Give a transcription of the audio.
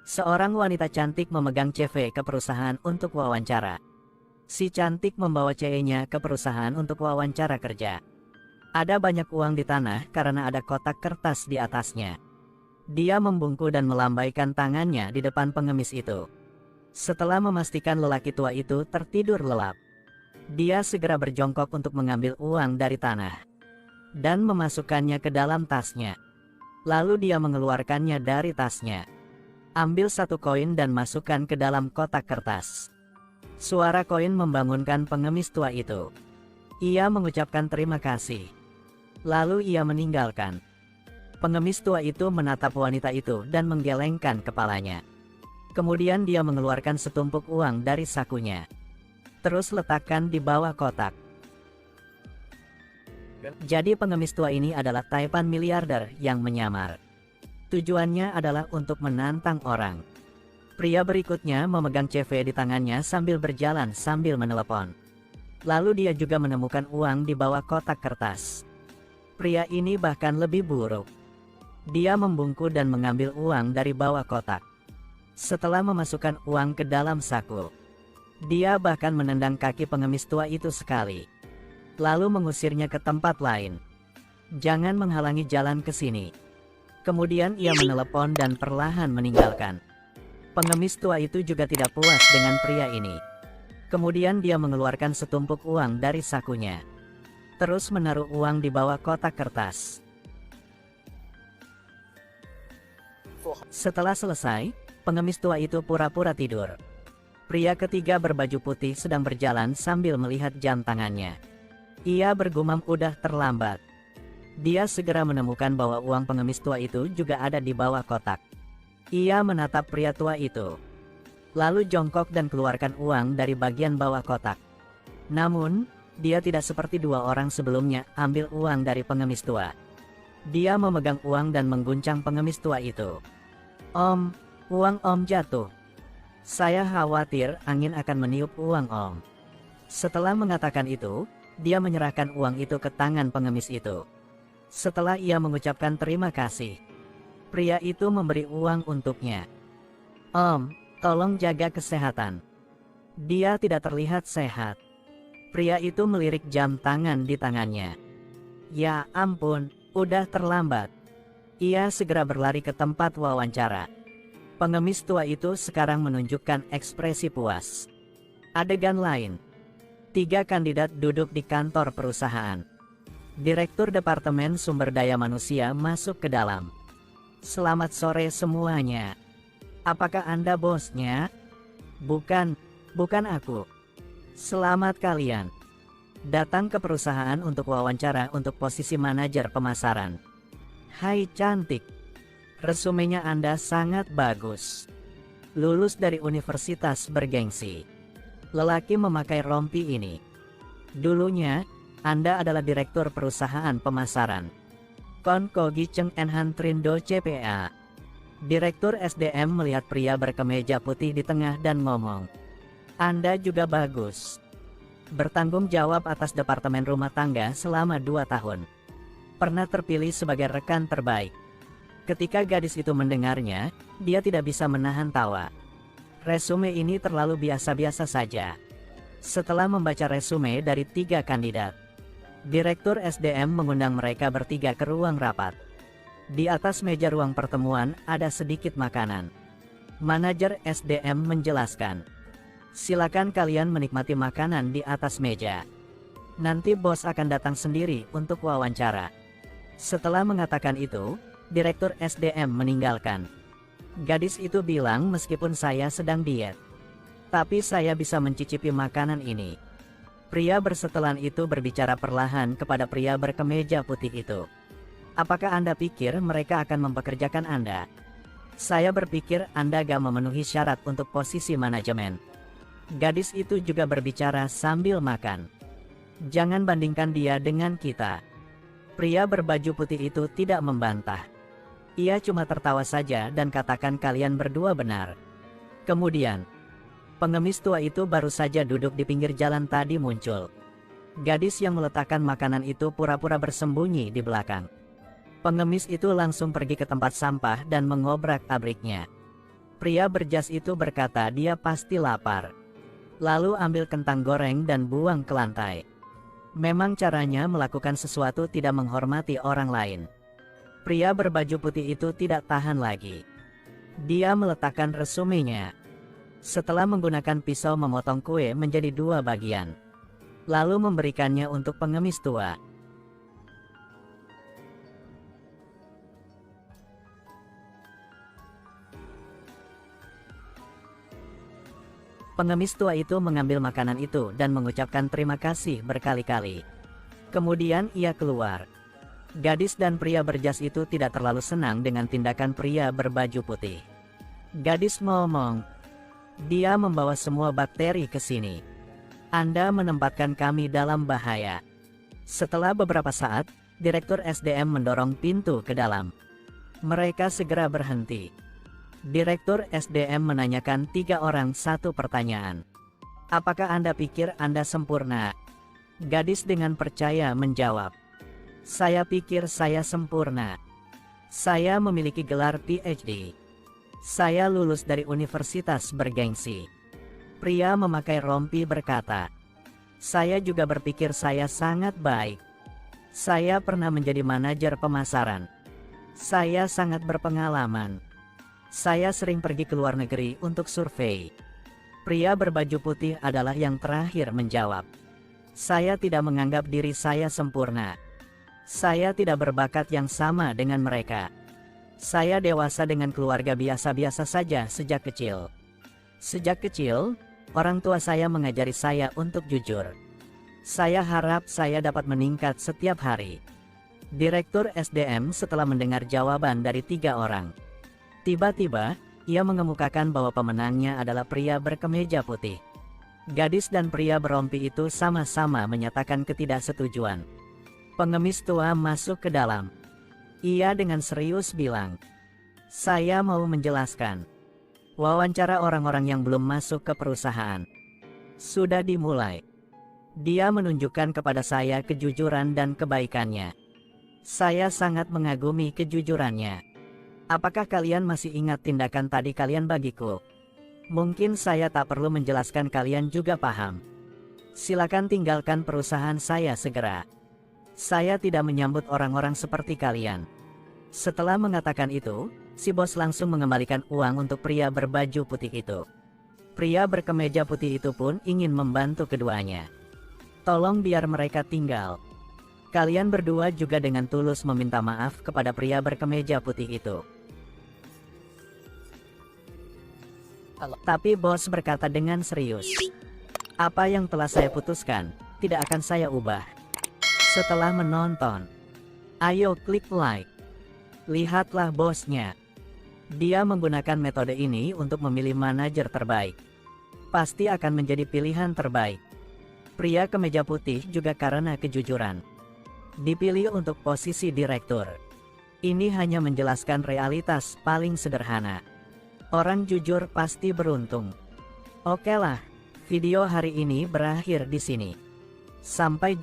Seorang wanita cantik memegang CV ke perusahaan untuk wawancara. Si cantik membawa CV-nya ke perusahaan untuk wawancara kerja. Ada banyak uang di tanah karena ada kotak kertas di atasnya. Dia membungkuk dan melambaikan tangannya di depan pengemis itu. Setelah memastikan lelaki tua itu tertidur lelap, dia segera berjongkok untuk mengambil uang dari tanah dan memasukkannya ke dalam tasnya. Lalu dia mengeluarkannya dari tasnya. Ambil satu koin dan masukkan ke dalam kotak kertas. Suara koin membangunkan pengemis tua itu. Ia mengucapkan terima kasih. Lalu ia meninggalkan. Pengemis tua itu menatap wanita itu dan menggelengkan kepalanya. Kemudian dia mengeluarkan setumpuk uang dari sakunya. Terus letakkan di bawah kotak. Jadi pengemis tua ini adalah taipan miliarder yang menyamar. Tujuannya adalah untuk menantang orang. Pria berikutnya memegang CV di tangannya sambil berjalan sambil menelepon. Lalu dia juga menemukan uang di bawah kotak kertas. Pria ini bahkan lebih buruk. Dia membungkuk dan mengambil uang dari bawah kotak. Setelah memasukkan uang ke dalam saku, dia bahkan menendang kaki pengemis tua itu sekali. Lalu mengusirnya ke tempat lain. Jangan menghalangi jalan ke sini. Kemudian ia menelepon dan perlahan meninggalkan. Pengemis tua itu juga tidak puas dengan pria ini. Kemudian dia mengeluarkan setumpuk uang dari sakunya. Terus menaruh uang di bawah kotak kertas. Setelah selesai, pengemis tua itu pura-pura tidur. Pria ketiga berbaju putih sedang berjalan sambil melihat jam tangannya. Ia bergumam udah terlambat. Dia segera menemukan bahwa uang pengemis tua itu juga ada di bawah kotak. Ia menatap pria tua itu. Lalu jongkok dan keluarkan uang dari bagian bawah kotak. Namun, dia tidak seperti dua orang sebelumnya ambil uang dari pengemis tua. Dia memegang uang dan mengguncang pengemis tua itu. Om, uang Om jatuh. Saya khawatir angin akan meniup uang Om. Setelah mengatakan itu, dia menyerahkan uang itu ke tangan pengemis itu. Setelah ia mengucapkan terima kasih, pria itu memberi uang untuknya. Om, tolong jaga kesehatan. Dia tidak terlihat sehat. Pria itu melirik jam tangan di tangannya. Ya ampun, udah terlambat. Ia segera berlari ke tempat wawancara. Pengemis tua itu sekarang menunjukkan ekspresi puas. Adegan lain. 3 kandidat duduk di kantor perusahaan. Direktur Departemen Sumber Daya Manusia masuk ke dalam. Selamat sore semuanya. Apakah Anda bosnya? Bukan aku. Selamat kalian datang ke perusahaan untuk wawancara untuk posisi manajer pemasaran. Hai cantik. Resumenya Anda sangat bagus. Lulus dari universitas bergengsi. Lelaki memakai rompi ini. Dulunya, Anda adalah direktur perusahaan pemasaran. Kon Kogi Cheng Enhan Trindo CPA. Direktur SDM melihat pria berkemeja putih di tengah dan ngomong. Anda juga bagus. Bertanggung jawab atas departemen rumah tangga selama 2 tahun. Pernah terpilih sebagai rekan terbaik. Ketika gadis itu mendengarnya, dia tidak bisa menahan tawa. Resume ini terlalu biasa-biasa saja. Setelah membaca resume dari 3 kandidat, Direktur SDM mengundang mereka bertiga ke ruang rapat. Di atas meja ruang pertemuan ada sedikit makanan. Manajer SDM menjelaskan, silakan kalian menikmati makanan di atas meja. Nanti bos akan datang sendiri untuk wawancara. Setelah mengatakan itu, Direktur SDM meninggalkan. Gadis itu bilang meskipun saya sedang diet, tapi saya bisa mencicipi makanan ini. Pria bersetelan itu berbicara perlahan kepada pria berkemeja putih itu. Apakah Anda pikir mereka akan mempekerjakan Anda? Saya berpikir Anda gak memenuhi syarat untuk posisi manajemen. Gadis itu juga berbicara sambil makan. Jangan bandingkan dia dengan kita. Pria berbaju putih itu tidak membantah. Ia cuma tertawa saja dan katakan kalian berdua benar. Kemudian, pengemis tua itu baru saja duduk di pinggir jalan tadi muncul. Gadis yang meletakkan makanan itu pura-pura bersembunyi di belakang. Pengemis itu langsung pergi ke tempat sampah dan mengobrak-abriknya. Pria berjas itu berkata dia pasti lapar. Lalu ambil kentang goreng dan buang ke lantai. Memang caranya melakukan sesuatu tidak menghormati orang lain. Pria berbaju putih itu tidak tahan lagi. Dia meletakkan resumenya. Setelah menggunakan pisau memotong kue menjadi 2 bagian. Lalu memberikannya untuk pengemis tua. Pengemis tua itu mengambil makanan itu dan mengucapkan terima kasih berkali-kali. Kemudian ia keluar. Gadis dan pria berjas itu tidak terlalu senang dengan tindakan pria berbaju putih. Gadis ngomong, "Dia membawa semua bakteri ke sini. Anda menempatkan kami dalam bahaya." Setelah beberapa saat, Direktur SDM mendorong pintu ke dalam. Mereka segera berhenti. Direktur SDM menanyakan 3 orang satu pertanyaan. "Apakah Anda pikir Anda sempurna?" Gadis dengan percaya menjawab, "Saya pikir saya sempurna. Saya memiliki gelar PhD. Saya lulus dari universitas bergengsi." Pria memakai rompi berkata, "Saya juga berpikir saya sangat baik. Saya pernah menjadi manajer pemasaran. Saya sangat berpengalaman. Saya sering pergi ke luar negeri untuk survei." Pria berbaju putih adalah yang terakhir menjawab, "Saya tidak menganggap diri saya sempurna. Saya tidak berbakat yang sama dengan mereka. Saya dewasa dengan keluarga biasa-biasa saja sejak kecil. Sejak kecil, orang tua saya mengajari saya untuk jujur. Saya harap saya dapat meningkat setiap hari." Direktur SDM setelah mendengar jawaban dari 3 orang. Tiba-tiba, ia mengemukakan bahwa pemenangnya adalah pria berkemeja putih. Gadis dan pria berompi itu sama-sama menyatakan ketidaksetujuan. Pengemis tua masuk ke dalam. Ia dengan serius bilang, "Saya mau menjelaskan. Wawancara orang-orang yang belum masuk ke perusahaan sudah dimulai. Dia menunjukkan kepada saya kejujuran dan kebaikannya. Saya sangat mengagumi kejujurannya. Apakah kalian masih ingat tindakan tadi kalian bagiku? Mungkin saya tak perlu menjelaskan, kalian juga paham. Silakan tinggalkan perusahaan saya segera. Saya tidak menyambut orang-orang seperti kalian." Setelah mengatakan itu, si bos langsung mengembalikan uang untuk pria berbaju putih itu. Pria berkemeja putih itu pun ingin membantu keduanya. "Tolong biar mereka tinggal. Kalian berdua juga dengan tulus meminta maaf kepada pria berkemeja putih itu." Tapi bos berkata dengan serius, "Apa yang telah saya putuskan, tidak akan saya ubah." Setelah menonton, ayo klik like. Lihatlah bosnya. Dia menggunakan metode ini untuk memilih manajer terbaik. Pasti akan menjadi pilihan terbaik. Pria kemeja putih juga karena kejujuran dipilih untuk posisi direktur. Ini hanya menjelaskan realitas paling sederhana. Orang jujur pasti beruntung. Oke lah, video hari ini berakhir di sini. Sampai jumpa.